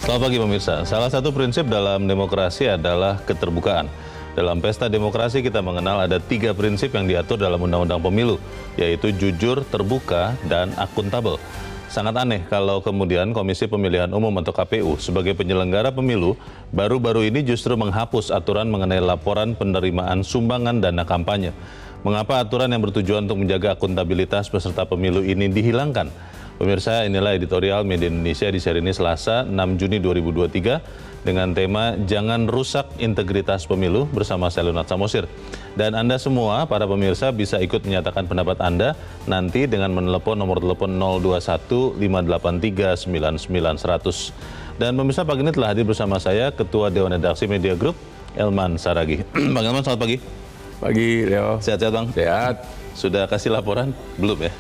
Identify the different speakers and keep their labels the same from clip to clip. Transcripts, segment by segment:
Speaker 1: Selamat pagi pemirsa. Salah satu prinsip dalam demokrasi adalah keterbukaan. Dalam pesta demokrasi kita mengenal ada 3 prinsip yang diatur dalam Undang-Undang Pemilu, yaitu jujur, terbuka, dan akuntabel. Sangat aneh kalau kemudian Komisi Pemilihan Umum atau KPU sebagai penyelenggara pemilu baru-baru ini justru menghapus aturan mengenai laporan penerimaan sumbangan dana kampanye. Mengapa aturan yang bertujuan untuk menjaga akuntabilitas peserta pemilu ini dihilangkan? Pemirsa, inilah editorial Media Indonesia di seri ini Selasa 6 Juni 2023 dengan tema Jangan Rusak Integritas Pemilu bersama saya Leonard Samosir. Dan Anda semua, para pemirsa, bisa ikut menyatakan pendapat Anda nanti dengan menelepon nomor telepon 021 583 99 100. Dan pemirsa, pagi ini telah hadir bersama saya Ketua Dewan Redaksi Media Group, Elman Saragih. Bang Elman, selamat pagi.
Speaker 2: Pagi, Leo.
Speaker 1: Sehat-sehat, Bang?
Speaker 2: Sehat.
Speaker 1: Sudah kasih laporan? Belum ya?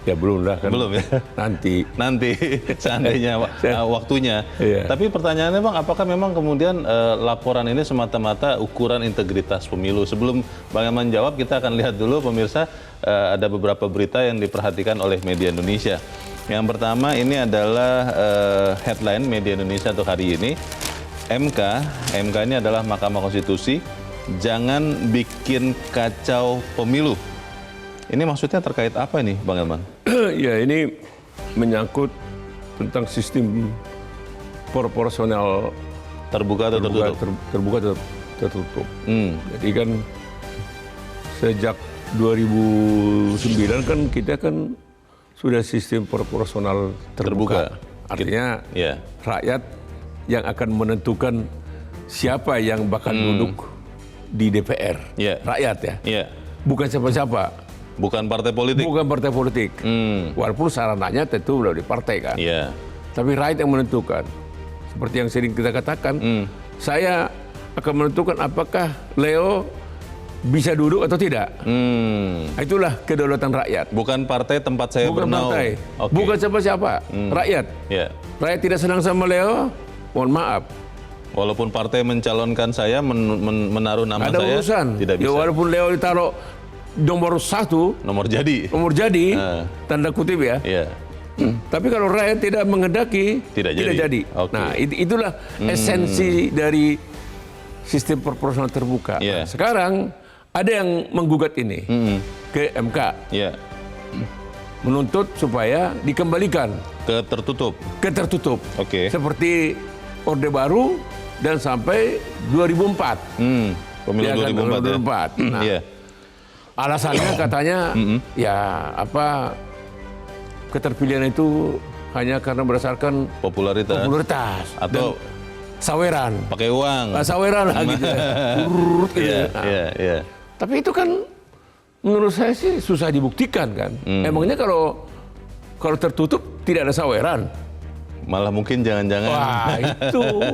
Speaker 2: Ya belum lah kan.
Speaker 1: Belum ya? Nanti seandainya waktunya.
Speaker 2: Iya.
Speaker 1: Tapi pertanyaannya Bang, apakah memang kemudian laporan ini semata-mata ukuran integritas pemilu? Sebelum Bang Elman jawab, kita akan lihat dulu pemirsa, ada beberapa berita yang diperhatikan oleh Media Indonesia. Yang pertama ini adalah headline Media Indonesia untuk hari ini. MK ini adalah Mahkamah Konstitusi, jangan bikin kacau pemilu. Ini maksudnya terkait apa ini, Bang Elman?
Speaker 2: Ya, ini menyangkut tentang sistem proporsional
Speaker 1: Terbuka atau tertutup?
Speaker 2: Terbuka atau tertutup. Jadi kan sejak 2009 kan kita kan sudah sistem proporsional terbuka. Artinya rakyat yang akan menentukan siapa yang bakal duduk di DPR. Rakyat ya. Bukan siapa-siapa.
Speaker 1: Bukan partai politik?
Speaker 2: Bukan partai politik. Walaupun sarananya tentu melalui partai kan. Tapi rakyat yang menentukan. Seperti yang sering kita katakan, saya akan menentukan apakah Leo bisa duduk atau tidak. Itulah kedaulatan rakyat.
Speaker 1: Bukan partai tempat saya
Speaker 2: bukan
Speaker 1: bernaung.
Speaker 2: Partai. Okay. Bukan siapa-siapa. Rakyat. Rakyat tidak senang sama Leo, mohon maaf.
Speaker 1: Walaupun partai mencalonkan saya, menaruh nama
Speaker 2: ada
Speaker 1: saya,
Speaker 2: urusan.
Speaker 1: Tidak bisa.
Speaker 2: Ya, walaupun Leo ditaruh nomor 1,
Speaker 1: nomor jadi,
Speaker 2: tanda kutip ya. Tapi kalau rakyat tidak menghendaki, tidak jadi. Okay. Nah, itulah esensi dari sistem proporsional terbuka. Nah, sekarang ada yang menggugat ini ke MK, menuntut supaya dikembalikan ke tertutup.
Speaker 1: Okay.
Speaker 2: Seperti Orde Baru dan sampai 2004.
Speaker 1: Pemilu 2004.
Speaker 2: Nah, alasannya katanya keterpilihan itu hanya karena berdasarkan popularitas
Speaker 1: atau
Speaker 2: saweran,
Speaker 1: pakai uang,
Speaker 2: saweran lah gitu. Tapi itu kan menurut saya sih susah dibuktikan kan. Emangnya kalau tertutup tidak ada saweran?
Speaker 1: Malah mungkin jangan-jangan.
Speaker 2: Wah,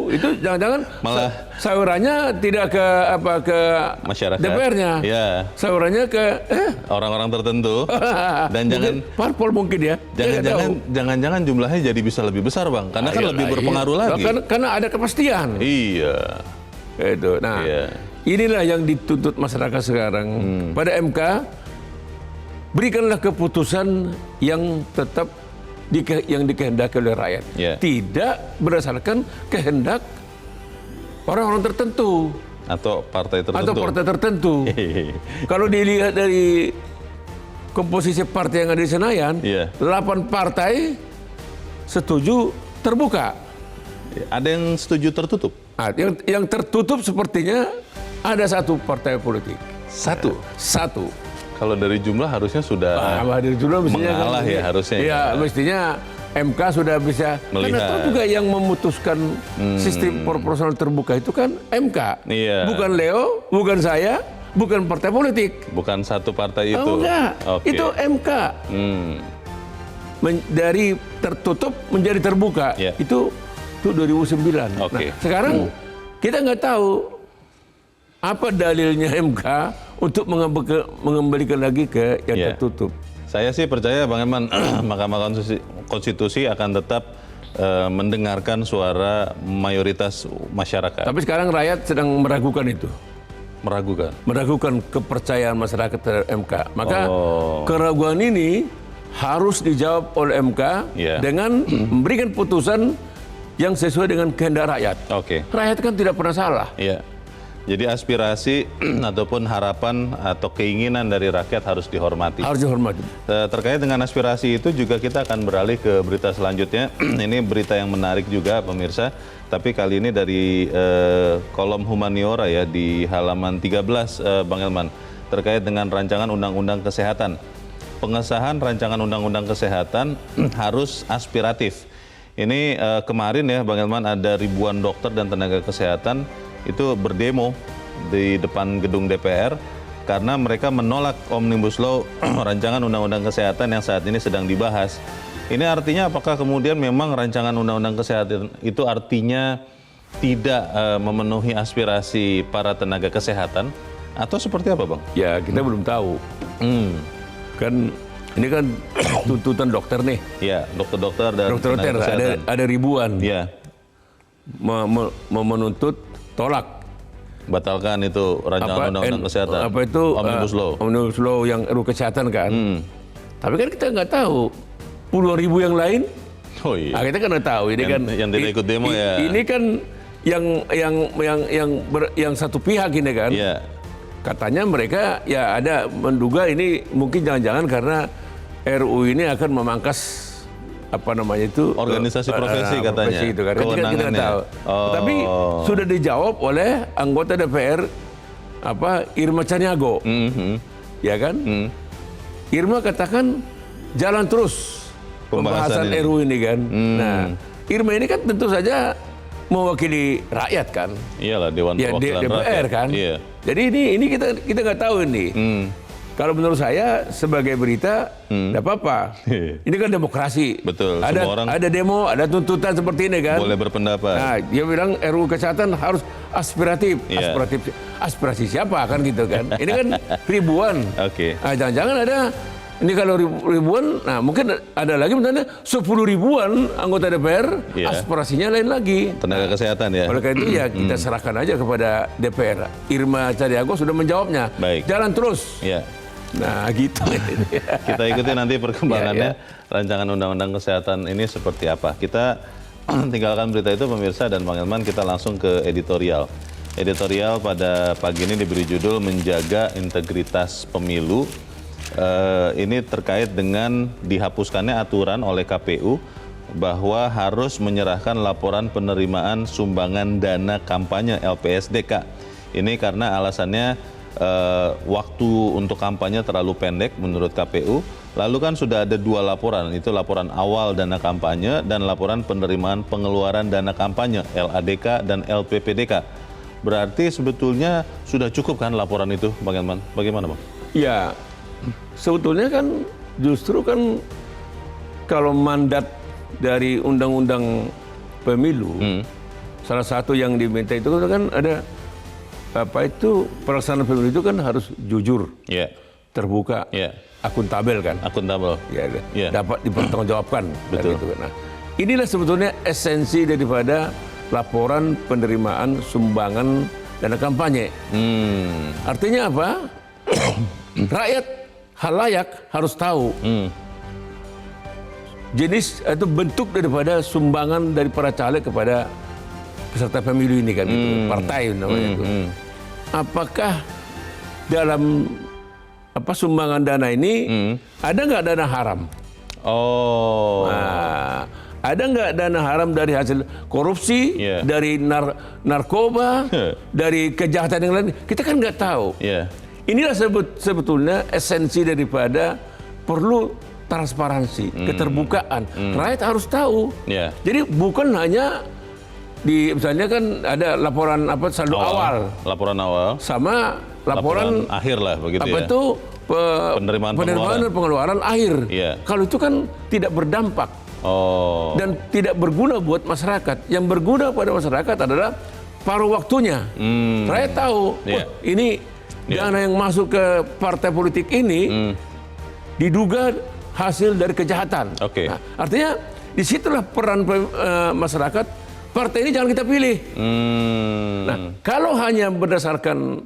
Speaker 2: itu jangan-jangan malah sawerannya tidak ke
Speaker 1: masyarakat,
Speaker 2: DPR-nya. Sawerannya ke
Speaker 1: orang-orang tertentu. Dan jangan
Speaker 2: parpol mungkin ya.
Speaker 1: Jangan-jangan jumlahnya jadi bisa lebih besar, Bang. Karena kan lebih berpengaruh lagi.
Speaker 2: Karena ada kepastian.
Speaker 1: Iya.
Speaker 2: Itu. Nah, inilah yang dituntut masyarakat sekarang. Pada MK, berikanlah keputusan yang tetap yang dikehendaki oleh rakyat, tidak berdasarkan kehendak orang-orang tertentu
Speaker 1: atau partai
Speaker 2: tertentu. Kalau dilihat dari komposisi partai yang ada di Senayan, 8 partai setuju terbuka.
Speaker 1: Ada yang setuju tertutup?
Speaker 2: Nah, yang tertutup sepertinya ada 1 partai politik.
Speaker 1: Satu.
Speaker 2: Kalau
Speaker 1: dari jumlah harusnya sudah
Speaker 2: dari jumlah
Speaker 1: mengalah ya harusnya.
Speaker 2: Ya, mestinya MK sudah bisa
Speaker 1: melihat.
Speaker 2: Karena juga yang memutuskan sistem proporsional terbuka itu kan MK. Bukan Leo, bukan saya, bukan partai politik.
Speaker 1: Bukan satu partai itu.
Speaker 2: Enggak, itu MK. Dari tertutup menjadi terbuka. Itu 2009. Nah, sekarang kita nggak tahu apa dalilnya MK untuk mengembalikan lagi ke yang tertutup.
Speaker 1: Saya sih percaya Bang Elman, Mahkamah Konstitusi akan tetap mendengarkan suara mayoritas masyarakat.
Speaker 2: Tapi sekarang rakyat sedang meragukan itu. Meragukan kepercayaan masyarakat terhadap MK. Maka keraguan ini harus dijawab oleh MK dengan memberikan putusan yang sesuai dengan kehendak rakyat.
Speaker 1: Oke.
Speaker 2: Rakyat kan tidak pernah salah.
Speaker 1: Iya. Jadi aspirasi ataupun harapan atau keinginan dari rakyat harus dihormati.
Speaker 2: Harus dihormati.
Speaker 1: Terkait dengan aspirasi itu juga kita akan beralih ke berita selanjutnya. Ini berita yang menarik juga pemirsa. Tapi kali ini dari kolom Humaniora ya di halaman 13 Bang Elman. Terkait dengan rancangan undang-undang kesehatan. Pengesahan rancangan undang-undang kesehatan harus aspiratif. Ini kemarin ya Bang Elman ada ribuan dokter dan tenaga kesehatan itu berdemo di depan gedung DPR karena mereka menolak Omnibus Law rancangan undang-undang kesehatan yang saat ini sedang dibahas. Ini artinya apakah kemudian memang rancangan undang-undang kesehatan itu artinya tidak memenuhi aspirasi para tenaga kesehatan atau seperti apa Bang?
Speaker 2: Ya kita belum tahu. Kan ini kan tuntutan dokter nih.
Speaker 1: Ya, dokter-dokter dan
Speaker 2: Dokter-dokter ada ribuan.
Speaker 1: Ya.
Speaker 2: Menuntut tolak.
Speaker 1: Batalkan itu rancangan undang-undang kesehatan.
Speaker 2: Apa itu
Speaker 1: Omnibus Law.
Speaker 2: Omnibus Law yang RUU kesehatan kan. Tapi kan kita nggak tahu puluhan ribu yang lain.
Speaker 1: Oh iya.
Speaker 2: Nah, kita kan nggak tahu. Ini
Speaker 1: yang,
Speaker 2: kan
Speaker 1: yang tidak ikut demo ya.
Speaker 2: Ini kan yang satu pihak ini kan.
Speaker 1: Iya.
Speaker 2: Katanya mereka ya ada menduga ini mungkin jangan-jangan karena RUU ini akan memangkas apa namanya itu
Speaker 1: organisasi profesi katanya.
Speaker 2: Profesi itu kan. Kita nggak tahu.
Speaker 1: Oh.
Speaker 2: Tapi sudah dijawab oleh anggota DPR Irma Caniago. Ya kan? Irma katakan jalan terus pembahasan RUU ini kan. Nah, Irma ini kan tentu saja mewakili rakyat kan.
Speaker 1: Iyalah Dewan Perwakilan
Speaker 2: DPR
Speaker 1: Rakyat
Speaker 2: kan.
Speaker 1: Iya.
Speaker 2: Jadi ini kita nggak tahu ini. Kalau menurut saya sebagai berita tidak apa-apa. Ini kan demokrasi.
Speaker 1: Betul.
Speaker 2: Ada
Speaker 1: Semua orang
Speaker 2: ada demo, ada tuntutan seperti ini kan.
Speaker 1: boleh berpendapat.
Speaker 2: Nah, dia bilang RUU kesehatan harus aspiratif.
Speaker 1: Iya.
Speaker 2: Aspirasi siapa kan gitu kan. Ini kan ribuan.
Speaker 1: Oke.
Speaker 2: Nah, jangan-jangan ada ini kalau ribuan, nah mungkin ada lagi misalnya 10 ribuan anggota DPR,
Speaker 1: Iya.
Speaker 2: aspirasinya lain lagi.
Speaker 1: Tenaga kesehatan ya.
Speaker 2: Oleh karena itu ya kita serahkan aja kepada DPR. Irma Caniago sudah menjawabnya.
Speaker 1: Baik.
Speaker 2: Jalan terus.
Speaker 1: Iya.
Speaker 2: Nah gitu.
Speaker 1: Kita ikuti nanti perkembangannya
Speaker 2: Ya,
Speaker 1: rancangan undang-undang kesehatan ini seperti apa. Kita tinggalkan berita itu pemirsa dan Bang Elman, kita langsung ke editorial. Editorial pada pagi ini diberi judul Menjaga Integritas Pemilu. Ini terkait dengan dihapuskannya aturan oleh KPU bahwa harus menyerahkan laporan penerimaan sumbangan dana kampanye LPSDK. Ini karena alasannya waktu untuk kampanye terlalu pendek menurut KPU. Lalu kan sudah ada 2 laporan, itu laporan awal dana kampanye dan laporan penerimaan pengeluaran dana kampanye LADK dan LPPDK. Berarti sebetulnya sudah cukup kan laporan itu, Bang Elman? Bagaimana Bang?
Speaker 2: Ya, sebetulnya kan justru kan kalau mandat dari undang-undang pemilu, salah satu yang diminta itu kan ada pelaksanaan pemilu itu kan harus jujur, terbuka, akuntabel kan, dapat dipertanggungjawabkan.
Speaker 1: Betul.
Speaker 2: Gitu. Nah, inilah sebetulnya esensi daripada laporan penerimaan sumbangan dana kampanye. Artinya apa? Rakyat halayak harus tahu jenis atau bentuk daripada sumbangan dari para caleg kepada peserta pemilu ini kan, partai namanya itu. Apakah dalam sumbangan dana ini ada nggak dana haram? Nah, ada nggak dana haram dari hasil korupsi, dari narkoba, dari kejahatan yang lain? Kita kan nggak tahu. Inilah sebetulnya esensi daripada perlu transparansi, keterbukaan. Rakyat harus tahu. Jadi bukan hanya misalnya kan ada laporan saldo awal.
Speaker 1: Laporan awal.
Speaker 2: Sama laporan
Speaker 1: akhir lah begitu
Speaker 2: ya. Itu
Speaker 1: penerimaan
Speaker 2: dan pengeluaran akhir. Kalau itu kan tidak berdampak. Dan tidak berguna buat masyarakat. Yang berguna pada masyarakat adalah paruh waktunya. Rakyat tahu, ini dana yang masuk ke partai politik ini diduga hasil dari kejahatan. Nah, artinya disitulah peran masyarakat. Partai ini jangan kita pilih. Nah, kalau hanya berdasarkan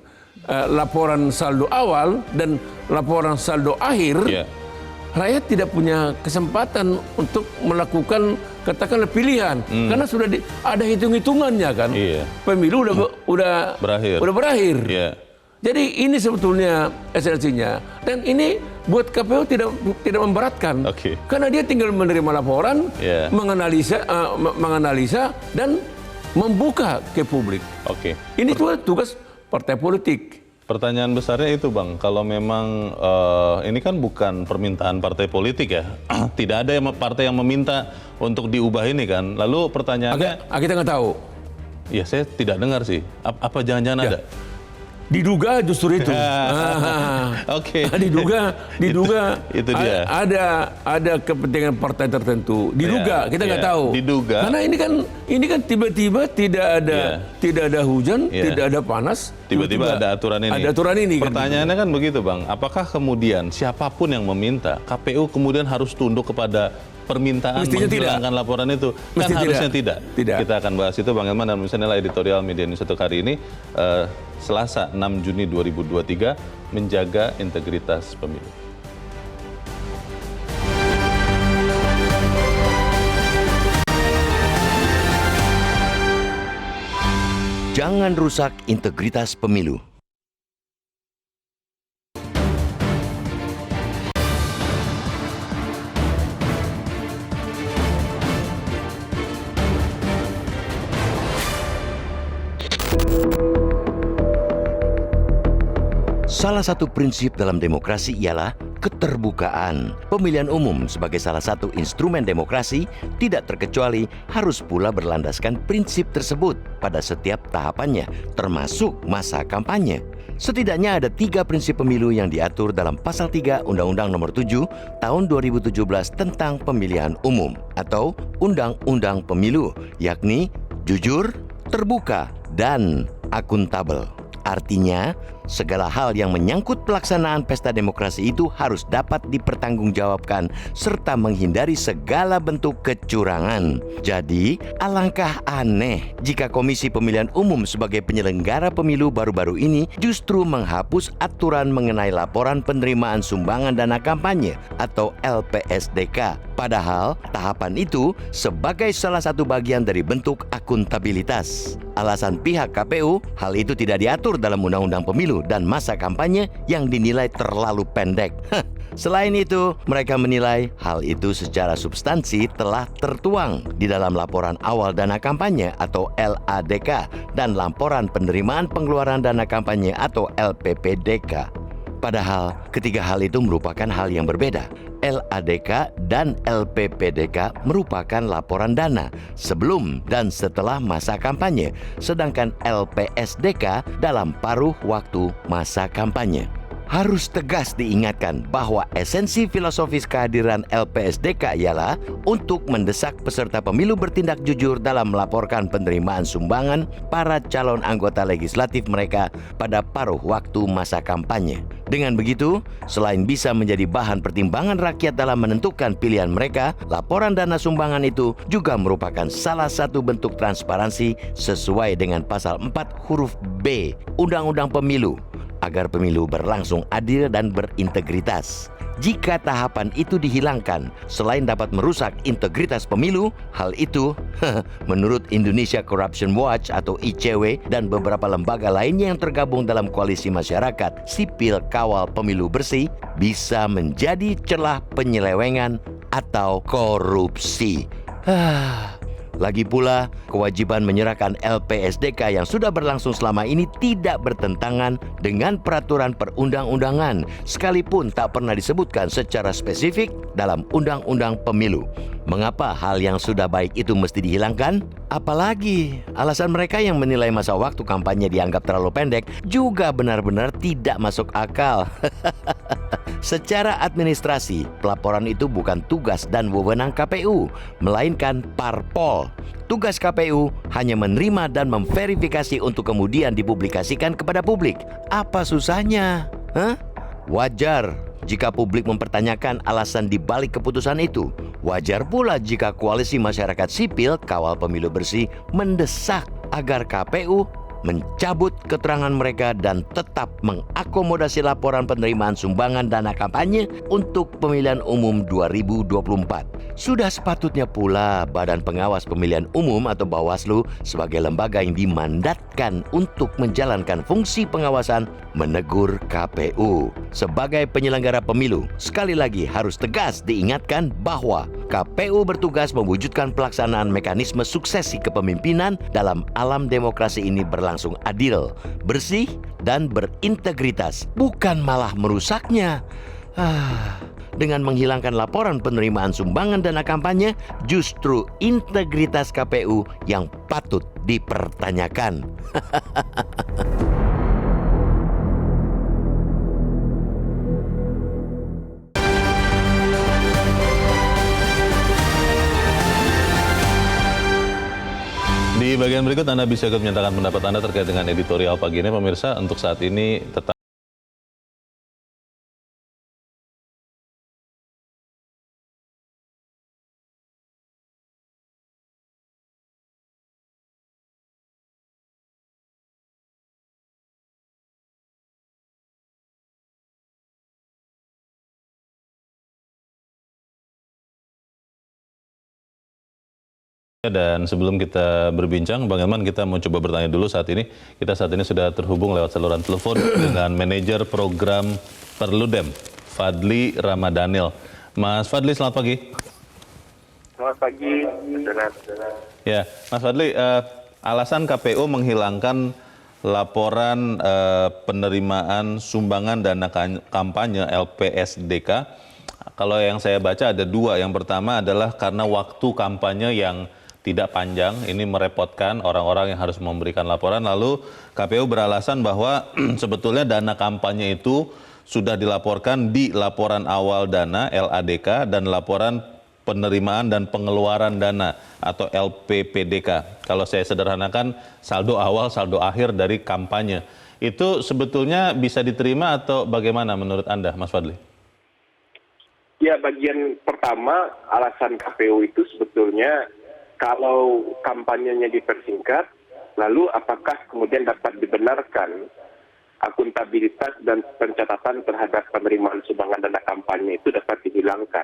Speaker 2: laporan saldo awal dan laporan saldo akhir, rakyat tidak punya kesempatan untuk melakukan katakanlah pilihan karena sudah ada hitung-hitungannya kan.
Speaker 1: Iya.
Speaker 2: Pemilu udah berakhir.
Speaker 1: Iya.
Speaker 2: Jadi ini sebetulnya esensinya, dan ini buat KPU tidak memberatkan, karena dia tinggal menerima laporan, menganalisa dan membuka ke publik. Ini tugas partai politik.
Speaker 1: Pertanyaan besarnya itu Bang, kalau memang ini kan bukan permintaan partai politik ya, tidak ada partai yang meminta untuk diubah ini kan. Lalu pertanyaannya,
Speaker 2: kita nggak tahu.
Speaker 1: Ya saya tidak dengar sih. Apa jangan-jangan ada?
Speaker 2: Diduga justru itu. Diduga
Speaker 1: itu dia.
Speaker 2: Ada kepentingan partai tertentu. Diduga, kita nggak tahu.
Speaker 1: Diduga.
Speaker 2: Karena ini kan tiba-tiba tidak ada hujan, tidak ada panas.
Speaker 1: Tiba-tiba ada aturan ini.
Speaker 2: Ada aturan ini.
Speaker 1: Pertanyaannya kan begitu Bang. Apakah kemudian siapapun yang meminta, KPU kemudian harus tunduk kepada permintaan menghilangkan laporan itu? Kan harusnya tidak. Kita akan bahas itu Bang Elman dan misalnya editorial Media News untuk hari ini, Selasa 6 Juni 2023, menjaga integritas pemilu.
Speaker 3: Jangan rusak integritas pemilu. Salah satu prinsip dalam demokrasi ialah keterbukaan. Pemilihan umum sebagai salah satu instrumen demokrasi tidak terkecuali harus pula berlandaskan prinsip tersebut pada setiap tahapannya, termasuk masa kampanye. Setidaknya ada 3 prinsip pemilu yang diatur dalam Pasal 3 Undang-Undang Nomor 7 Tahun 2017 tentang Pemilihan Umum atau Undang-Undang Pemilu, yakni jujur, terbuka, dan akuntabel. Artinya, segala hal yang menyangkut pelaksanaan pesta demokrasi itu harus dapat dipertanggungjawabkan serta menghindari segala bentuk kecurangan. Jadi, alangkah aneh jika Komisi Pemilihan Umum sebagai penyelenggara pemilu baru-baru ini justru menghapus aturan mengenai laporan penerimaan sumbangan dana kampanye atau LPSDK. Padahal, tahapan itu sebagai salah satu bagian dari bentuk akuntabilitas. Alasan pihak KPU, hal itu tidak diatur dalam Undang-Undang Pemilu dan masa kampanye yang dinilai terlalu pendek. Selain itu, mereka menilai hal itu secara substansi telah tertuang di dalam laporan awal dana kampanye atau LADK dan laporan penerimaan pengeluaran dana kampanye atau LPPDK. Padahal, ketiga hal itu merupakan hal yang berbeda. LADK dan LPPDK merupakan laporan dana sebelum dan setelah masa kampanye, sedangkan LPSDK dalam paruh waktu masa kampanye. Harus tegas diingatkan bahwa esensi filosofis kehadiran LPSDK ialah untuk mendesak peserta pemilu bertindak jujur dalam melaporkan penerimaan sumbangan para calon anggota legislatif mereka pada paruh waktu masa kampanye. Dengan begitu, selain bisa menjadi bahan pertimbangan rakyat dalam menentukan pilihan mereka, laporan dana sumbangan itu juga merupakan salah satu bentuk transparansi sesuai dengan pasal 4 huruf B Undang-Undang Pemilu, agar pemilu berlangsung adil dan berintegritas. Jika tahapan itu dihilangkan, selain dapat merusak integritas pemilu, hal itu, menurut Indonesia Corruption Watch atau ICW dan beberapa lembaga lainnya yang tergabung dalam koalisi masyarakat sipil kawal pemilu bersih, bisa menjadi celah penyelewengan atau korupsi. Lagi pula, kewajiban menyerahkan LPSDK yang sudah berlangsung selama ini tidak bertentangan dengan peraturan perundang-undangan, sekalipun tak pernah disebutkan secara spesifik dalam Undang-Undang Pemilu. Mengapa hal yang sudah baik itu mesti dihilangkan? Apalagi alasan mereka yang menilai masa waktu kampanye dianggap terlalu pendek juga benar-benar tidak masuk akal. Secara administrasi, pelaporan itu bukan tugas dan wewenang KPU, melainkan parpol. Tugas KPU hanya menerima dan memverifikasi untuk kemudian dipublikasikan kepada publik. Apa susahnya? Wajar jika publik mempertanyakan alasan di balik keputusan itu. Wajar pula jika koalisi masyarakat sipil kawal pemilu bersih mendesak agar KPU mencabut keterangan mereka dan tetap mengakomodasi laporan penerimaan sumbangan dana kampanye untuk pemilihan umum 2024. Sudah sepatutnya pula Badan Pengawas Pemilihan Umum atau Bawaslu sebagai lembaga yang dimandatkan untuk menjalankan fungsi pengawasan menegur KPU. Sebagai penyelenggara pemilu, sekali lagi harus tegas diingatkan bahwa KPU bertugas mewujudkan pelaksanaan mekanisme suksesi kepemimpinan dalam alam demokrasi ini berlangsung adil, bersih, dan berintegritas, bukan malah merusaknya. Dengan menghilangkan laporan penerimaan sumbangan dana kampanye, justru integritas KPU yang patut dipertanyakan.
Speaker 1: Di bagian berikut Anda bisa ikut menyatakan pendapat Anda terkait dengan editorial pagi ini. Pemirsa, untuk saat ini tetap dan sebelum kita berbincang, Bang Elman, kita mau coba bertanya dulu saat ini. Kita saat ini sudah terhubung lewat saluran telepon dengan manajer program Perludem, Fadli Ramadhanil. Mas Fadli, selamat pagi.
Speaker 4: Selamat pagi,
Speaker 1: Ya, Mas Fadli, alasan KPU menghilangkan laporan penerimaan sumbangan dana kampanye LPSDK, kalau yang saya baca ada dua. Yang pertama adalah karena waktu kampanye yang tidak panjang, ini merepotkan orang-orang yang harus memberikan laporan. Lalu KPU beralasan bahwa sebetulnya dana kampanye itu sudah dilaporkan di laporan awal dana LADK dan laporan penerimaan dan pengeluaran dana atau LPPDK. Kalau saya sederhanakan, saldo awal, saldo akhir dari kampanye. Itu sebetulnya bisa diterima atau bagaimana menurut Anda, Mas Fadli?
Speaker 4: Ya, bagian pertama alasan KPU itu sebetulnya kalau kampanyenya dipersingkat, lalu apakah kemudian dapat dibenarkan akuntabilitas dan pencatatan terhadap penerimaan sumbangan dana kampanye itu dapat dihilangkan.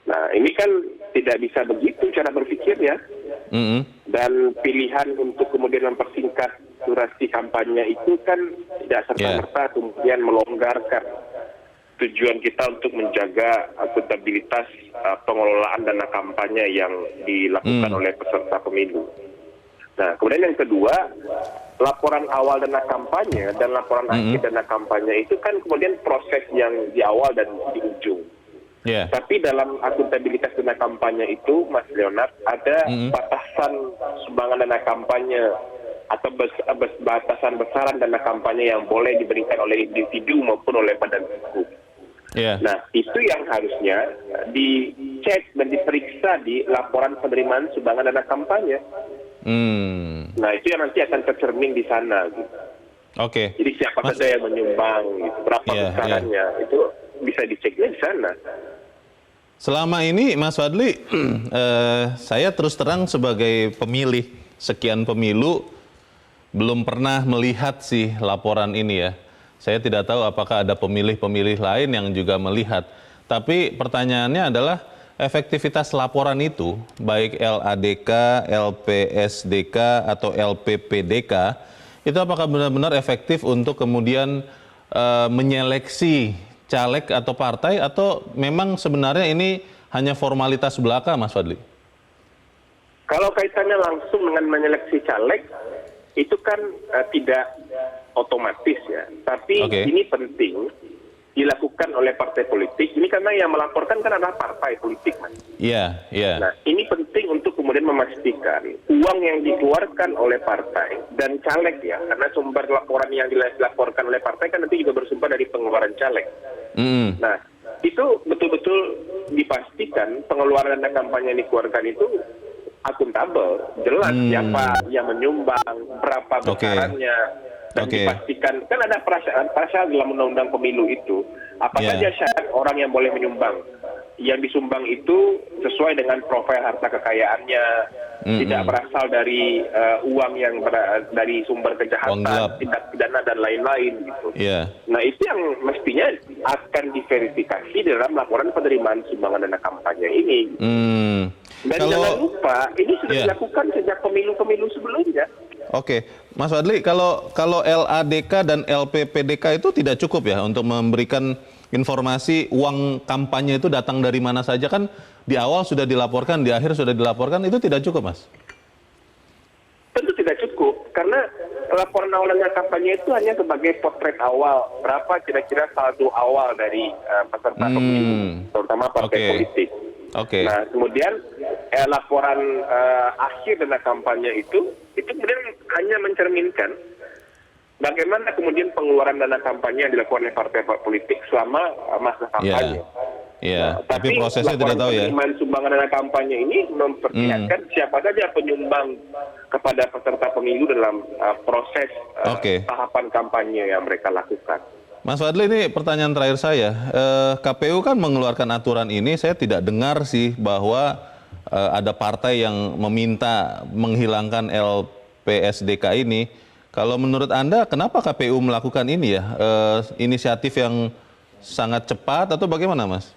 Speaker 4: Nah, ini kan tidak bisa begitu cara berpikirnya. Dan pilihan untuk kemudian mempersingkat durasi kampanye itu kan tidak serta-merta kemudian melonggarkan tujuan kita untuk menjaga akuntabilitas pengelolaan dana kampanye yang dilakukan oleh peserta pemilu. Nah, kemudian yang kedua, laporan awal dana kampanye dan laporan akhir dana kampanye itu kan kemudian proses yang di awal dan di ujung. Tapi dalam akuntabilitas dana kampanye itu, Mas Leonard, ada batasan sumbangan dana kampanye atau batasan besaran dana kampanye yang boleh diberikan oleh individu maupun oleh badan hukum. Nah, itu yang harusnya dicek dan diperiksa di laporan penerimaan sumbangan dana kampanye. Nah, itu yang nanti akan tercermin di sana. Gitu. Jadi siapa saja yang menyumbang, gitu, berapa besarannya, itu bisa diceknya di sana.
Speaker 1: Selama ini, Mas Fadli, saya terus terang sebagai pemilih sekian pemilu belum pernah melihat sih laporan ini ya. Saya tidak tahu apakah ada pemilih-pemilih lain yang juga melihat. Tapi pertanyaannya adalah efektivitas laporan itu, baik LADK, LPSDK, atau LPPDK, itu apakah benar-benar efektif untuk kemudian menyeleksi caleg atau partai, atau memang sebenarnya ini hanya formalitas belaka, Mas Fadli?
Speaker 4: Kalau kaitannya langsung dengan menyeleksi caleg, itu kan tidak otomatis ya. Tapi ini penting dilakukan oleh partai politik. Ini karena yang melaporkan kan adalah partai politik, Mas. Nah, ini penting untuk kemudian memastikan uang yang dikeluarkan oleh partai dan caleg ya, karena sumber laporan yang dilaporkan oleh partai kan nanti juga bersumber dari pengeluaran caleg. Nah, itu betul-betul dipastikan pengeluaran dana kampanye yang dikeluarkan itu akuntabel, jelas siapa yang menyumbang, berapa besarannya. Dan dipastikan, kan ada perasaan dalam undang-undang pemilu itu, apa saja syarat orang yang boleh menyumbang. Yang disumbang itu sesuai dengan profil harta kekayaannya, tidak berasal dari uang yang dari sumber kejahatan, tindak pidana dan lain-lain gitu. Nah itu yang mestinya akan diverifikasi dalam laporan penerimaan sumbangan dana kampanye ini. Dan jangan lupa ini sudah dilakukan sejak pemilu-pemilu sebelumnya.
Speaker 1: Oke, Mas Fadli, kalau LADK dan LPPDK itu tidak cukup ya untuk memberikan informasi uang kampanye itu datang dari mana saja, kan di awal sudah dilaporkan, di akhir sudah dilaporkan, itu tidak cukup, Mas?
Speaker 4: Tentu tidak cukup, karena laporan awal dana kampanye itu hanya sebagai potret awal, berapa kira-kira saldo awal dari peserta pemilu, terutama partai politik. Nah, kemudian laporan akhir dana kampanye itu kemudian hanya mencerminkan bagaimana kemudian pengeluaran dana kampanye yang dilakukan oleh partai politik selama masa kampanye.
Speaker 1: Tapi prosesnya tidak tahu ya.
Speaker 4: Penerimaan sumbangan dana kampanye ini memperlihatkan siapa saja penyumbang kepada peserta pemilu dalam proses tahapan kampanye yang mereka lakukan.
Speaker 1: Mas Fadli, ini pertanyaan terakhir saya. KPU kan mengeluarkan aturan ini, saya tidak dengar sih bahwa ada partai yang meminta menghilangkan LPSDK ini. Kalau menurut Anda, kenapa KPU melakukan ini ya? Inisiatif yang sangat cepat atau bagaimana, Mas?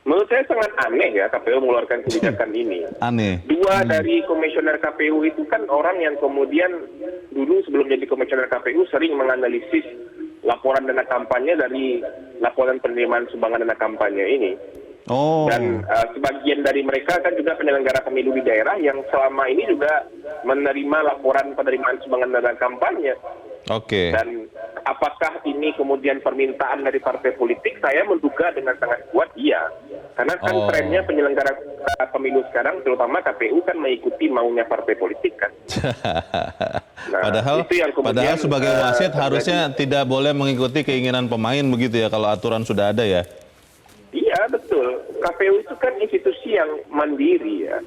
Speaker 4: Menurut saya sangat aneh ya KPU mengeluarkan kebijakan ini.
Speaker 1: Aneh.
Speaker 4: Dua dari komisioner KPU itu kan orang yang kemudian dulu sebelum jadi komisioner KPU sering menganalisis laporan dana kampanye dari laporan penerimaan sumbangan dana kampanye ini. Dan sebagian dari mereka kan juga penyelenggara pemilu di daerah yang selama ini juga menerima laporan penerimaan sumbangan dana kampanye. Dan apakah ini kemudian permintaan dari partai politik? Saya menduga dengan sangat kuat iya. Karena kan trennya penyelenggara pemilu sekarang, terutama KPU kan mengikuti maunya partai politik kan. Nah,
Speaker 1: padahal sebagai wasit harusnya tidak boleh mengikuti keinginan pemain begitu ya kalau aturan sudah ada ya.
Speaker 4: Iya betul. KPU itu kan institusi yang mandiri ya.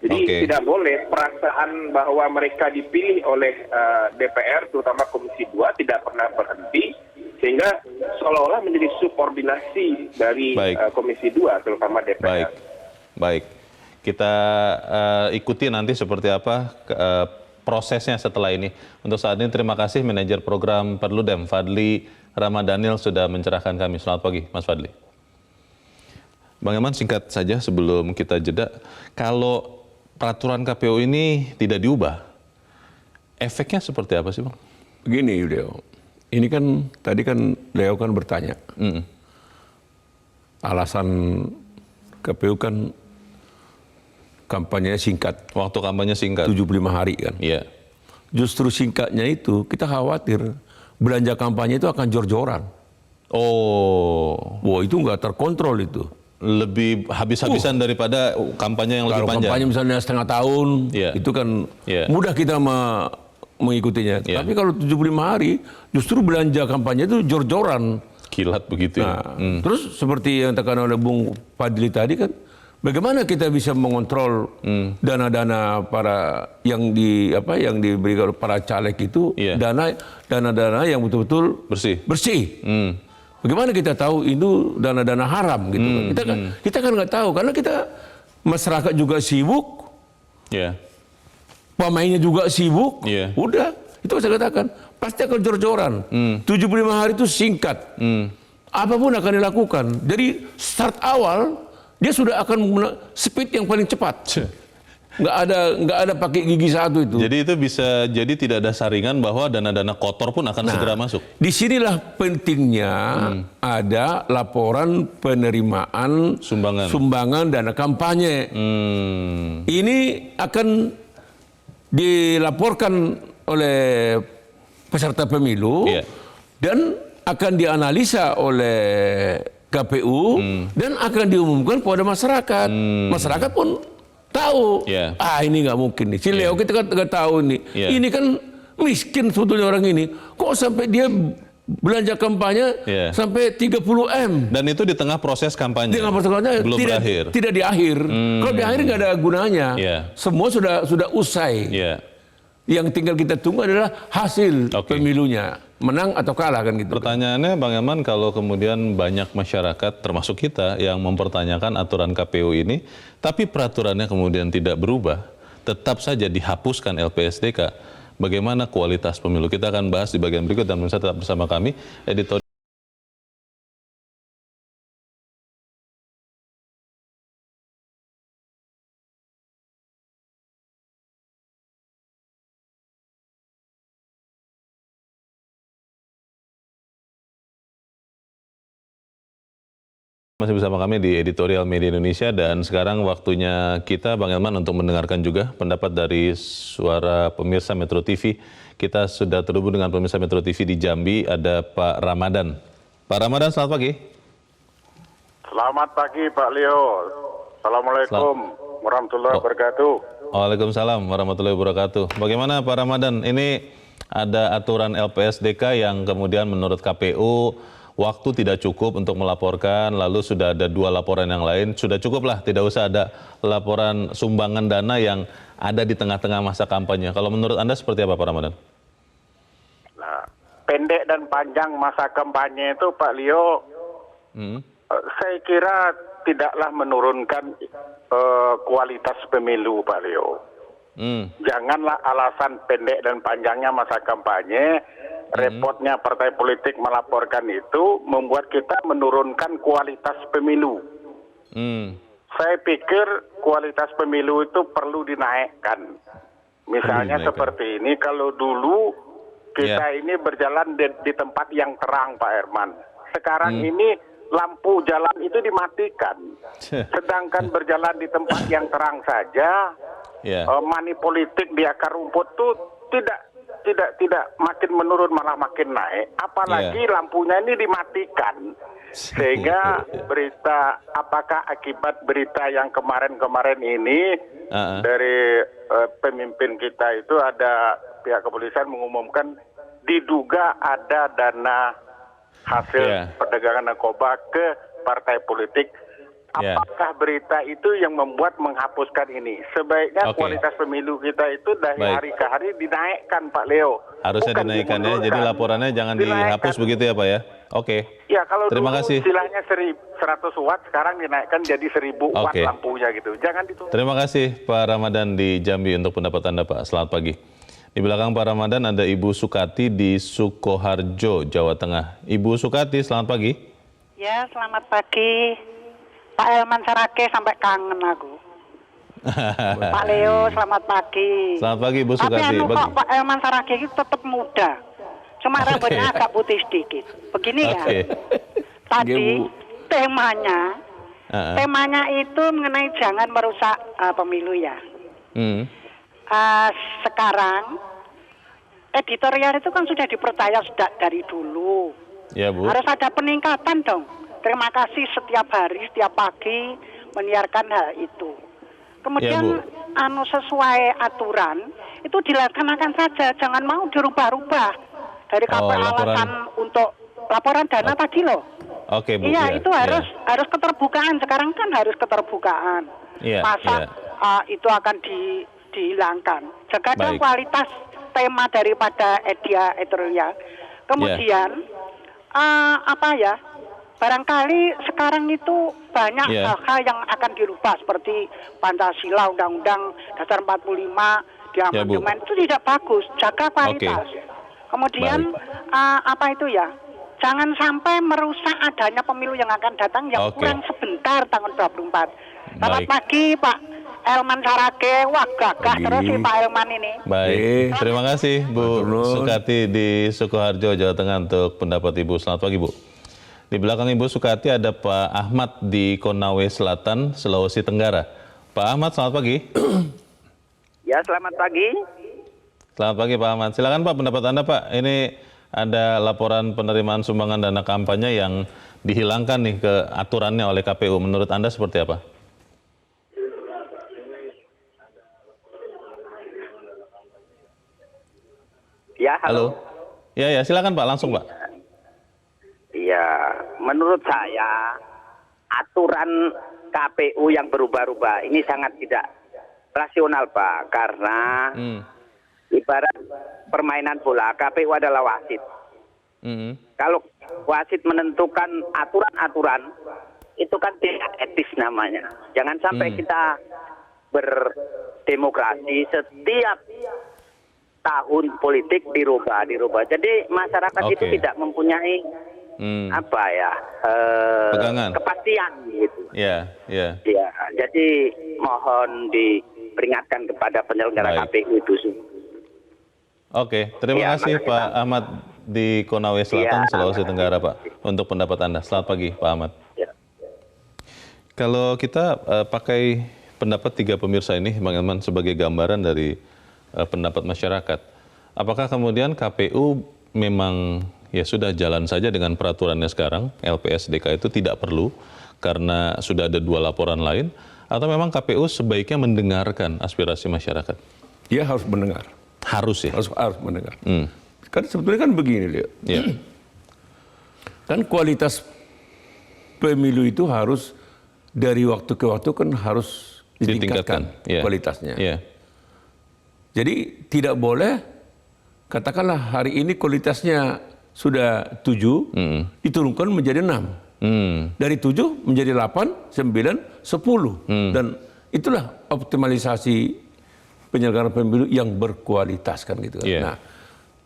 Speaker 4: Jadi tidak boleh perasaan bahwa mereka dipilih oleh DPR, terutama Komisi 2, tidak pernah berhenti, sehingga seolah-olah menjadi subordinasi dari Komisi 2, terutama DPR.
Speaker 1: Baik. Kita ikuti nanti seperti apa prosesnya setelah ini. Untuk saat ini terima kasih Manajer Program Perludem, Fadli Ramadhanil sudah mencerahkan kami. Selamat pagi, Mas Fadli. Bang Eman, singkat saja sebelum kita jeda, kalau peraturan KPU ini tidak diubah, efeknya seperti apa sih, Bang?
Speaker 2: Begini, Leo. Ini kan, tadi kan Leo kan bertanya. Alasan KPU kan kampanyenya singkat.
Speaker 1: Waktu kampanye singkat.
Speaker 2: 75 hari kan.
Speaker 1: Iya.
Speaker 2: Justru singkatnya itu, kita khawatir belanja kampanye itu akan jor-joran. Wah, itu nggak terkontrol itu.
Speaker 1: Lebih habis-habisan daripada kampanye yang lebih panjang.
Speaker 2: Kampanye misalnya setengah tahun, itu kan mudah kita mengikutinya. Tapi kalau 75 hari, justru belanja kampanye itu jor-joran.
Speaker 1: Kilat begitu ya.
Speaker 2: Terus seperti yang dikatakan oleh Bung Fadli tadi kan, bagaimana kita bisa mengontrol dana-dana para yang diberikan oleh para caleg itu, dana-dana yang betul-betul bersih. Bagaimana kita tahu itu dana-dana haram gitu kan? Kita kan nggak tahu karena kita masyarakat juga sibuk, pemainnya juga sibuk. Udah, itu saya katakan pasti akan jor-joran. 75 hari itu singkat. Apapun akan dilakukan. Jadi start awal dia sudah akan speed yang paling cepat. Nggak ada pakai gigi satu itu.
Speaker 1: Jadi itu bisa jadi tidak ada saringan bahwa dana-dana kotor pun akan segera masuk.
Speaker 2: Disinilah pentingnya ada laporan penerimaan sumbangan dana kampanye. Ini akan dilaporkan oleh peserta pemilu dan akan dianalisa oleh KPU dan akan diumumkan kepada masyarakat. Masyarakat pun tahu, ini nggak mungkin nih. Si Leo kita kan nggak tahu nih. Ini kan miskin sebetulnya orang ini. Kok sampai dia belanja kampanye sampai 30 M?
Speaker 1: Dan itu di tengah proses kampanye. Belum berakhir.
Speaker 2: Tidak di akhir. Kalau di akhir nggak ada gunanya. Semua sudah usai. Yang tinggal kita tunggu adalah hasil pemilunya, menang atau kalah kan gitu.
Speaker 1: Pertanyaannya Bang Elman, kalau kemudian banyak masyarakat termasuk kita yang mempertanyakan aturan KPU ini, tapi peraturannya kemudian tidak berubah, tetap saja dihapuskan LPSDK, bagaimana kualitas pemilu? Kita akan bahas di bagian berikut dan pemirsa tetap bersama kami, editor. Masih bersama kami di Editorial Media Indonesia dan sekarang waktunya kita Bang Elman untuk mendengarkan juga pendapat dari suara pemirsa Metro TV. Kita sudah terhubung dengan pemirsa Metro TV di Jambi, ada Pak Ramadan. Pak Ramadan, selamat pagi.
Speaker 5: Selamat pagi Pak Leo. Assalamualaikum warahmatullahi wabarakatuh.
Speaker 1: Waalaikumsalam warahmatullahi wabarakatuh. Bagaimana Pak Ramadan? Ini ada aturan LPSDK yang kemudian menurut KPU waktu tidak cukup untuk melaporkan, lalu sudah ada 2 laporan yang lain, sudah cukup lah, tidak usah ada laporan sumbangan dana yang ada di tengah-tengah masa kampanye. Kalau menurut Anda seperti apa Pak Ramadan?
Speaker 5: Nah, pendek dan panjang masa kampanye itu Pak Leo, saya kira tidaklah menurunkan kualitas pemilu Pak Leo. Janganlah alasan pendek dan panjangnya masa kampanye, repotnya partai politik melaporkan itu membuat kita menurunkan kualitas pemilu. Saya pikir kualitas pemilu itu perlu dinaikkan. Misalnya seperti ini, kalau dulu kita ini berjalan di tempat yang terang Pak Herman. Sekarang ini lampu jalan itu dimatikan. Sedangkan berjalan di tempat yang terang saja, money politik di akar rumput tuh tidak makin menurun malah makin naik, apalagi lampunya ini dimatikan, sehingga berita, apakah akibat berita yang kemarin ini dari pemimpin kita itu, ada pihak kepolisian mengumumkan diduga ada dana hasil perdagangan narkoba ke partai politik. Apakah berita itu yang membuat menghapuskan ini? Sebaiknya kualitas pemilu kita itu dari hari ke hari dinaikkan Pak Leo.
Speaker 1: Harusnya dinaikkan ya, jadi laporannya jangan dihapus begitu ya Pak ya? Oke.
Speaker 5: Ya, kalau
Speaker 1: terima
Speaker 5: dulu
Speaker 1: kasih.
Speaker 5: istilahnya 100 watt, sekarang dinaikkan jadi 1000 watt lampunya gitu. Jangan ditunggu.
Speaker 1: Terima kasih Pak Ramadan di Jambi untuk pendapat Anda Pak. Selamat pagi. Di belakang Pak Ramadan ada Ibu Sukati di Sukoharjo, Jawa Tengah. Ibu Sukati, selamat pagi.
Speaker 6: Ya, selamat pagi. Pak Elman Sarake sampai kangen aku. Pak Leo, selamat pagi.
Speaker 1: Selamat pagi Bu Sukati.
Speaker 6: Tapi kok Pak Elman Sarake itu tetap muda. Cuma rambutnya agak putih sedikit. Begini ya. Tadi temanya itu mengenai jangan merusak pemilu ya. Sekarang editorial itu kan sudah dipercaya dari dulu.
Speaker 1: Ya, Bu.
Speaker 6: Harus ada peningkatan dong. Terima kasih setiap hari, setiap pagi menyiarkan hal itu. Kemudian sesuai aturan itu dilaksanakan saja, jangan mau dirubah-rubah dari alasan untuk laporan dana tadi loh.
Speaker 1: Oke Bu.
Speaker 6: Iya, itu harus keterbukaan. Sekarang kan harus keterbukaan. Masa itu akan dihilangkan. Jaga dong kualitas tema daripada editorial. Kemudian barangkali sekarang itu banyak hal-hal yang akan dirubah seperti Pancasila, Undang-Undang Dasar 45 di amandemen itu tidak bagus. Jaga kualitas. Kemudian jangan sampai merusak adanya pemilu yang akan datang yang kurang sebentar tahun 24. Selamat pagi Pak Elman Sarake. Wah, gagah terus sih Pak Elman ini.
Speaker 1: Baik, terima kasih Bu Sukati di Sukoharjo, Jawa Tengah untuk pendapat Ibu. Selamat pagi Bu. Di belakang Ibu Sukati ada Pak Ahmad di Konawe Selatan, Sulawesi Tenggara. Pak Ahmad, selamat pagi.
Speaker 7: Ya, selamat pagi.
Speaker 1: Selamat pagi Pak Ahmad. Silakan Pak pendapat Anda Pak. Ini ada laporan penerimaan sumbangan dana kampanye yang dihilangkan nih ke aturannya oleh KPU. Menurut Anda seperti apa?
Speaker 7: Ya, halo.
Speaker 1: Ya, silakan Pak, langsung Pak.
Speaker 7: Iya, menurut saya aturan KPU yang berubah-ubah ini sangat tidak rasional Pak, karena ibarat permainan bola, KPU adalah wasit. Kalau wasit menentukan aturan-aturan, itu kan tidak etis namanya. Jangan sampai kita berdemokrasi setiap tahun politik dirubah. Jadi masyarakat itu tidak mempunyai
Speaker 1: pegangan,
Speaker 7: kepastian gitu.
Speaker 1: Ya.
Speaker 7: Jadi mohon diperingatkan kepada penyelenggara KPU itu.
Speaker 1: Oke, terima kasih Pak Ahmad di Konawe Selatan, Sulawesi Tenggara, Pak, untuk pendapat Anda. Selamat pagi, Pak Ahmad. Kalau kita pakai pendapat 3 pemirsa ini, Bang Elman, sebagai gambaran dari pendapat masyarakat, apakah kemudian KPU memang ya sudah jalan saja dengan peraturannya sekarang, LPSDK itu tidak perlu karena sudah ada 2 laporan lain, atau memang KPU sebaiknya mendengarkan aspirasi masyarakat?
Speaker 2: Dia harus mendengar.
Speaker 1: Harus ya?
Speaker 2: Harus mendengar. Kan sebetulnya kan begini, Leo.
Speaker 1: Ya.
Speaker 2: Kan kualitas pemilu itu harus dari waktu ke waktu kan harus ditingkatkan kualitasnya.
Speaker 1: Yeah.
Speaker 2: Jadi tidak boleh, katakanlah hari ini kualitasnya sudah 7, diturunkan menjadi 6. Dari 7 menjadi 8, 9, 10. Dan itulah optimalisasi penyelenggaraan pemilu yang berkualitas kan gitu. Nah,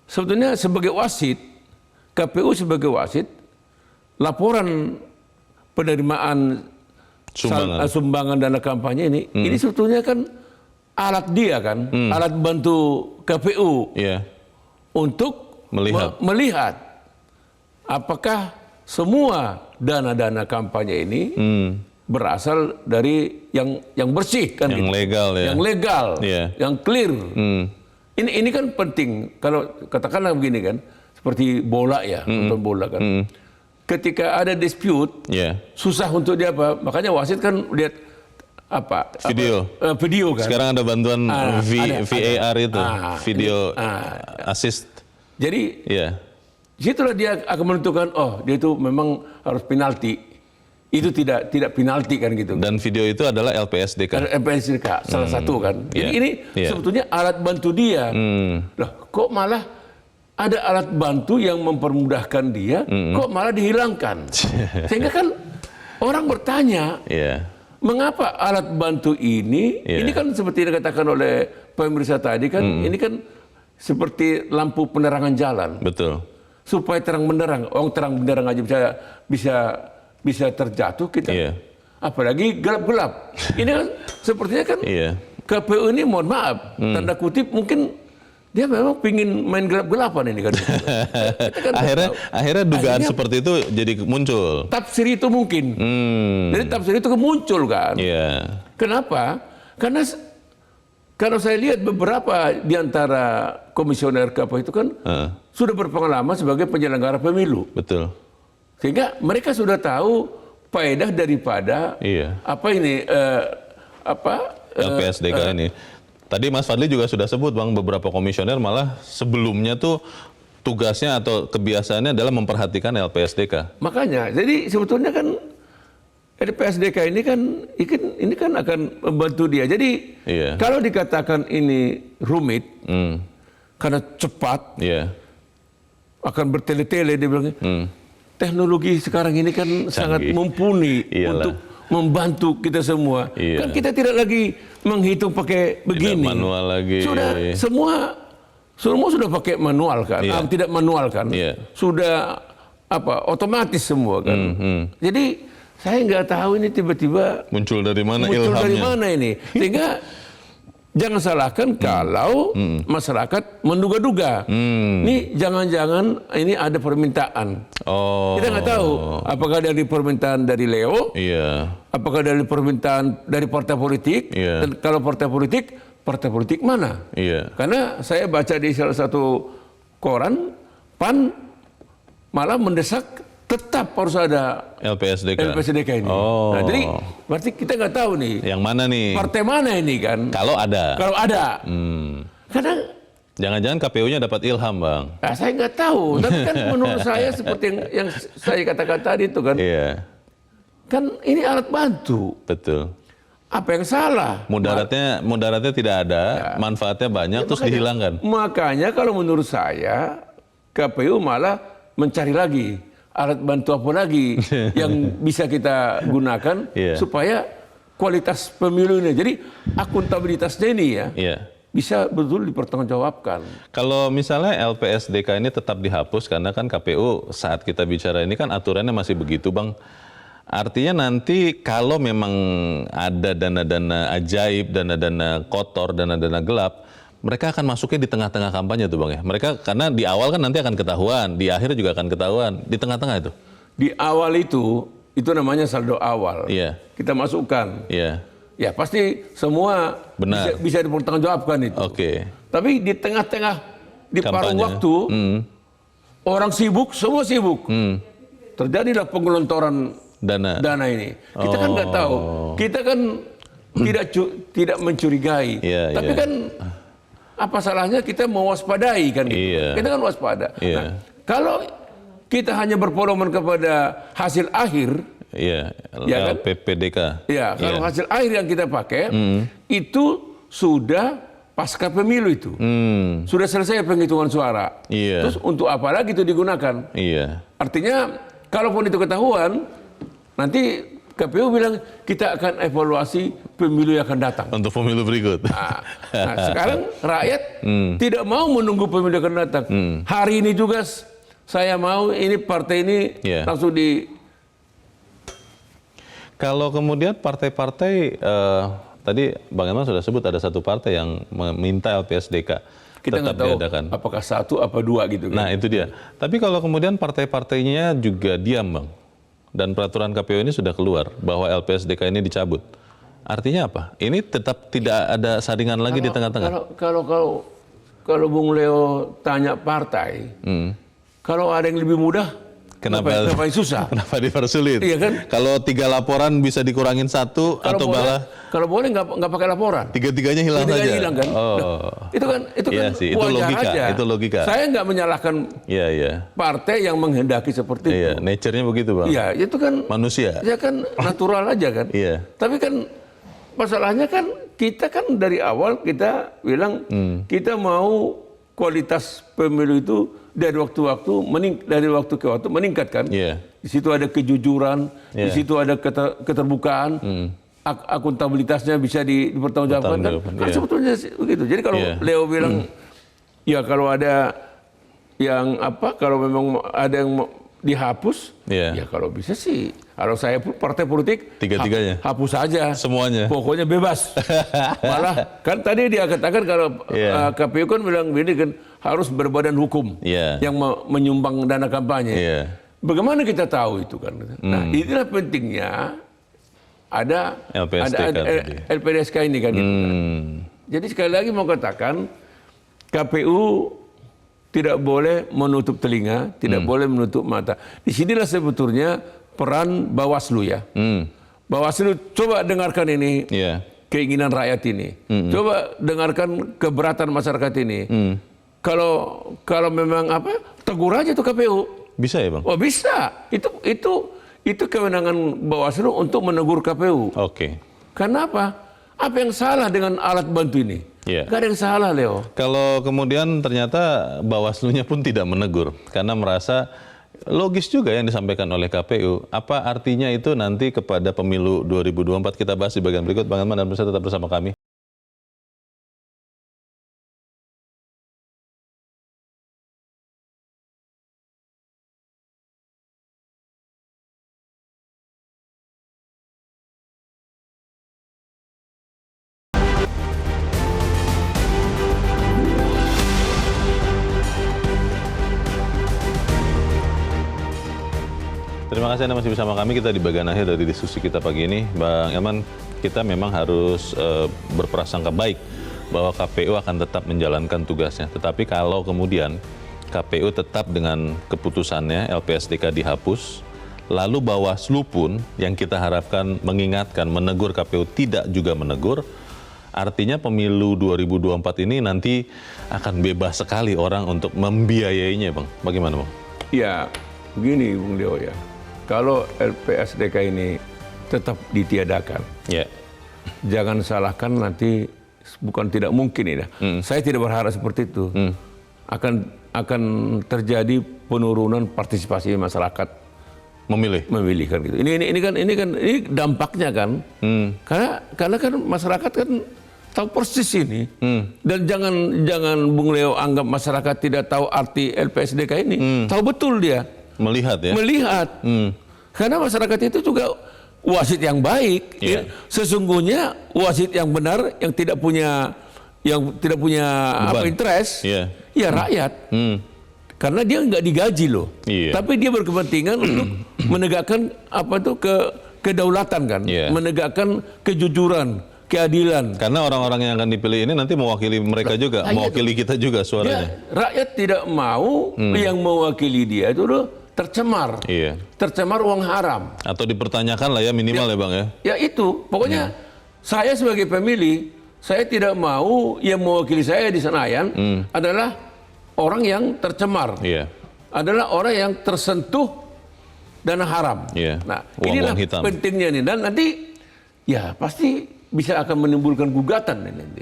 Speaker 2: sebetulnya sebagai wasit, KPU sebagai wasit, laporan penerimaan sumbangan dana kampanye ini sebetulnya kan alat dia kan, alat bantu KPU untuk melihat apakah semua dana-dana kampanye ini berasal dari yang bersih kan,
Speaker 1: yang
Speaker 2: gitu.
Speaker 1: Legal ya,
Speaker 2: yang legal, yang clear. Ini kan penting. Kalau katakanlah begini kan, seperti bola ya, nonton bola kan. Ketika ada dispute, susah untuk dia apa? Makanya wasit kan lihat video kan.
Speaker 1: Sekarang ada bantuan VAR itu, video assist.
Speaker 2: Jadi situlah dia akan menentukan, oh dia itu memang harus penalti. Itu tidak penalti kan gitu.
Speaker 1: Dan video itu adalah LPSDK.
Speaker 2: LPSDK salah satu kan. Jadi ini sebetulnya alat bantu dia. Loh, kok malah ada alat bantu yang mempermudahkan dia, kok malah dihilangkan. Sehingga kan orang bertanya, mengapa alat bantu ini kan seperti yang dikatakan oleh pemirsa tadi kan, ini kan seperti lampu penerangan jalan.
Speaker 1: Betul.
Speaker 2: Supaya terang benderang, orang terang benderang aja bisa terjatuh kita. Apalagi gelap-gelap. Ini kan sepertinya kan KPU ini mohon maaf, tanda kutip mungkin dia memang pingin main gelap-gelapan ini kan.
Speaker 1: Akhirnya dugaan seperti itu jadi muncul.
Speaker 2: Tafsir itu mungkin. Jadi tafsir itu muncul kan. Kenapa? Karena kalau saya lihat beberapa di antara komisioner KPU itu kan sudah berpengalaman sebagai penyelenggara pemilu.
Speaker 1: Betul.
Speaker 2: Sehingga mereka sudah tahu faedah daripada
Speaker 1: LPSDK ini. Tadi Mas Fadli juga sudah sebut, Bang, beberapa komisioner malah sebelumnya tuh tugasnya atau kebiasaannya adalah memperhatikan LPSDK.
Speaker 2: Makanya, jadi sebetulnya kan LPSDK ini kan akan membantu dia. Jadi kalau dikatakan ini rumit, karena cepat, akan bertele-tele, dia bilang, teknologi sekarang ini kan sangat mumpuni untuk membantu kita semua. Kan kita tidak lagi menghitung pakai begini.
Speaker 1: Tidak manual lagi.
Speaker 2: Sudah semua sudah pakai manual kan. Tidak manual kan. Sudah otomatis semua kan. Jadi saya nggak tahu ini tiba-tiba
Speaker 1: muncul dari mana ilhamnya.
Speaker 2: Dari mana ini. Sehingga jangan salahkan kalau masyarakat menduga-duga. Ini jangan-jangan ini ada permintaan. Kita nggak tahu apakah dari permintaan dari Leo, apakah dari permintaan dari partai politik, dan kalau partai politik mana? Karena saya baca di salah satu koran, PAN malah mendesak tetap harus ada LPSDK ini. Nah, jadi berarti kita nggak tahu nih.
Speaker 1: Yang mana nih?
Speaker 2: Partai mana ini kan?
Speaker 1: Kalau ada.
Speaker 2: Karena
Speaker 1: jangan-jangan KPU-nya dapat ilham, Bang.
Speaker 2: Nah, saya nggak tahu. Tapi kan menurut saya seperti yang saya katakan tadi itu kan. Kan ini alat bantu.
Speaker 1: Betul.
Speaker 2: apa yang salah?
Speaker 1: Mudaratnya tidak ada, manfaatnya banyak, terus dihilangkan.
Speaker 2: Makanya kalau menurut saya, KPU malah mencari lagi alat bantu apa lagi yang bisa kita gunakan supaya kualitas pemilu ini. Jadi akuntabilitasnya ini bisa betul dipertanggungjawabkan.
Speaker 1: Kalau misalnya LPSDK ini tetap dihapus, karena kan KPU saat kita bicara ini kan aturannya masih begitu, Bang. Artinya nanti kalau memang ada dana-dana ajaib, dana-dana kotor, dana-dana gelap, mereka akan masuknya di tengah-tengah kampanye tuh, Bang ya. Mereka karena di awal kan nanti akan ketahuan, di akhir juga akan ketahuan, di tengah-tengah itu.
Speaker 2: Di awal itu namanya saldo awal. Kita masukkan. Ya pasti semua bisa dipertanggungjawabkan itu. Tapi di tengah-tengah, di paruh waktu, orang sibuk, semua sibuk. Terjadilah penggelontoran dana ini. Kita kan nggak tahu. Kita kan tidak mencurigai. Tapi kan apa salahnya kita mewaspadai kan gitu. Kita kan waspada. Nah, kalau kita hanya berpedoman kepada hasil akhir, kan?
Speaker 1: PPDK.
Speaker 2: Kalau hasil akhir yang kita pakai itu sudah pasca pemilu itu. Sudah selesai penghitungan suara. Terus untuk apa lagi itu digunakan? Artinya kalaupun itu ketahuan, nanti KPU bilang kita akan evaluasi pemilu yang akan datang.
Speaker 1: Untuk pemilu berikut.
Speaker 2: Nah, sekarang rakyat tidak mau menunggu pemilu yang akan datang. Hari ini juga saya mau ini partai ini langsung di...
Speaker 1: Kalau kemudian partai-partai, tadi Bang Elman sudah sebut ada satu partai yang meminta LPSDK
Speaker 2: kita nggak tahu apakah satu apa dua gitu kan.
Speaker 1: Nah itu dia. Tapi kalau kemudian partai-partainya juga diam, Bang, dan peraturan KPU ini sudah keluar bahwa LPSDK ini dicabut. Artinya apa? Ini tetap tidak ada saringan lagi di tengah-tengah.
Speaker 2: Kalau Bung Leo tanya partai, kalau ada yang lebih mudah, kenapa yang susah?
Speaker 1: Kenapa dipersulit?
Speaker 2: Iya kan?
Speaker 1: Kalau 3 laporan bisa dikurangin 1 atau malah?
Speaker 2: Kalau boleh nggak pakai laporan.
Speaker 1: Tiga-tiganya hilang saja.
Speaker 2: Hilang kan? Itu kan
Speaker 1: sih, itu logika.
Speaker 2: Aja.
Speaker 1: Itu logika.
Speaker 2: Saya nggak menyalahkan partai yang menghendaki seperti itu.
Speaker 1: Nature-nya begitu, Bang.
Speaker 2: Iya, itu kan
Speaker 1: manusia.
Speaker 2: Ya kan natural aja kan. Tapi kan masalahnya kan kita kan dari awal kita bilang kita mau kualitas pemilu itu dari waktu ke waktu meningkatkan. Di situ ada kejujuran, di situ ada keterbukaan. Akuntabilitasnya bisa dipertanggungjawabkan kan sebetulnya begitu. Jadi kalau Leo bilang kalau ada yang kalau memang ada yang dihapus, ya kalau bisa sih. Kalau saya partai politik,
Speaker 1: tiga-tiganya
Speaker 2: hapus saja
Speaker 1: semuanya.
Speaker 2: Pokoknya bebas. Malah kan tadi dia katakan kalau KPU kan bilang ini kan harus berbadan hukum yang menyumbang dana kampanye. Bagaimana kita tahu itu kan? Nah, inilah pentingnya ada LPSDK ini kan gitu kan. Jadi sekali lagi mau katakan KPU tidak boleh menutup telinga, tidak boleh menutup mata. Disinilah sebetulnya peran Bawaslu ya. Bawaslu coba dengarkan ini keinginan rakyat ini. Coba dengarkan keberatan masyarakat ini. Kalau memang tegur aja tuh KPU.
Speaker 1: Bisa ya, Bang?
Speaker 2: Oh bisa. Itu kewenangan Bawaslu untuk menegur KPU. Kenapa? Apa yang salah dengan alat bantu ini? Gak ada yang salah, Leo.
Speaker 1: Kalau kemudian ternyata Bawaslu-nya pun tidak menegur karena merasa logis juga yang disampaikan oleh KPU. Apa artinya itu nanti kepada pemilu 2024? Kita bahas di bagian berikut. Bang Elman dan pemirsa tetap bersama kami. Terima kasih Anda masih bersama kami. Kita di bagian akhir dari diskusi kita pagi ini. Bang Elman, kita memang harus berprasangka baik bahwa KPU akan tetap menjalankan tugasnya. Tetapi kalau kemudian KPU tetap dengan keputusannya LPSDK dihapus, lalu Bawaslu pun yang kita harapkan mengingatkan, menegur KPU tidak juga menegur, artinya pemilu 2024 ini nanti akan bebas sekali orang untuk membiayainya, Bang. Bagaimana, Bang?
Speaker 2: Ya, begini Bung Leo ya. Kalau LPSDK ini tetap ditiadakan, jangan salahkan nanti, bukan tidak mungkin ini. Saya tidak berharap seperti itu. Akan terjadi penurunan partisipasi masyarakat memilih kan gitu. Ini dampaknya kan. Karena kan masyarakat kan tahu persis ini. Dan jangan Bung Leo anggap masyarakat tidak tahu arti LPSDK ini. Tahu betul dia.
Speaker 1: Melihat ya.
Speaker 2: Melihat. Karena masyarakat itu juga wasit yang baik. Ya. Sesungguhnya wasit yang benar yang tidak punya interest. Ya rakyat. Karena dia nggak digaji loh. Tapi dia berkepentingan untuk menegakkan kedaulatan kan. Menegakkan kejujuran, keadilan.
Speaker 1: Karena orang-orang yang akan dipilih ini nanti mewakili mereka juga, mewakili kita juga suaranya.
Speaker 2: Rakyat tidak mau yang mewakili dia itu loh tercemar. Tercemar uang haram.
Speaker 1: Atau dipertanyakan lah ya minimal ya Bang ya. Ya
Speaker 2: itu, pokoknya saya sebagai pemilih, saya tidak mau yang mewakili saya di Senayan adalah orang yang tercemar. Adalah orang yang tersentuh dana haram. Nah, inilah pentingnya nih. Dan nanti ya pasti bisa akan menimbulkan gugatan nanti.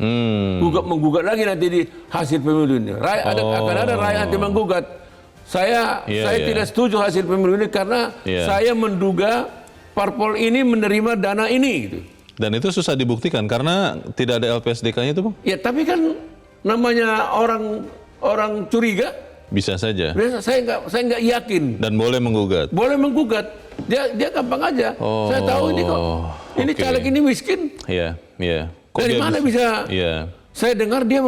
Speaker 2: Menggugat lagi nanti di hasil pemilu ini. Akan ada rakyat yang menggugat. Saya tidak setuju hasil pemilu ini karena saya menduga parpol ini menerima dana ini. Gitu.
Speaker 1: Dan itu susah dibuktikan karena tidak ada LPSDK-nya itu, Bang?
Speaker 2: Ya, tapi kan namanya orang curiga.
Speaker 1: Bisa saja.
Speaker 2: Saya nggak yakin.
Speaker 1: Dan boleh menggugat.
Speaker 2: Boleh menggugat. Dia gampang aja. Saya tahu ini kok. Ini caleg ini miskin.
Speaker 1: Iya.
Speaker 2: Dari mana bisa? Saya dengar dia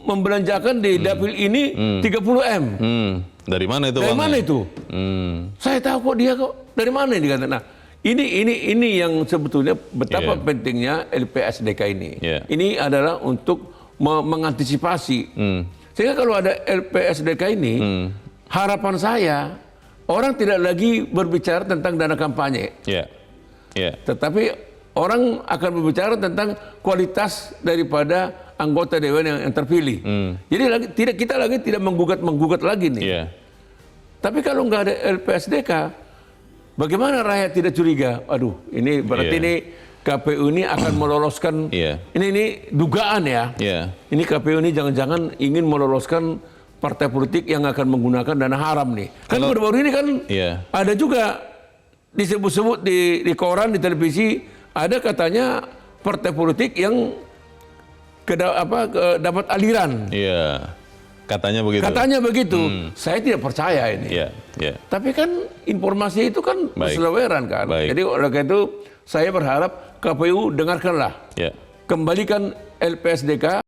Speaker 2: membelanjakan di dapil ini 30M.
Speaker 1: Dari mana itu?
Speaker 2: Dari mana itu? Saya tahu kok dia kok. Dari mana ini kata. Nah, ini yang sebetulnya betapa pentingnya LPSDK ini. Ini adalah untuk mengantisipasi. Sehingga kalau ada LPSDK ini, harapan saya orang tidak lagi berbicara tentang dana kampanye. Tetapi orang akan berbicara tentang kualitas daripada anggota dewan yang terpilih. Jadi kita tidak menggugat lagi nih. Tapi kalau nggak ada LPSDK, bagaimana rakyat tidak curiga? Aduh, ini berarti ini KPU ini akan meloloskan. Ini dugaan ya. Ini KPU ini jangan-jangan ingin meloloskan partai politik yang akan menggunakan dana haram nih. Kan baru-baru ini kan ada juga disebut-sebut di koran, di televisi, ada katanya partai politik yang dapat aliran. Katanya begitu. Katanya begitu. Saya tidak percaya ini. Tapi kan informasi itu kan berseliweran kan. Jadi oleh karena itu saya berharap KPU dengarkanlah. Kembalikan LPSDK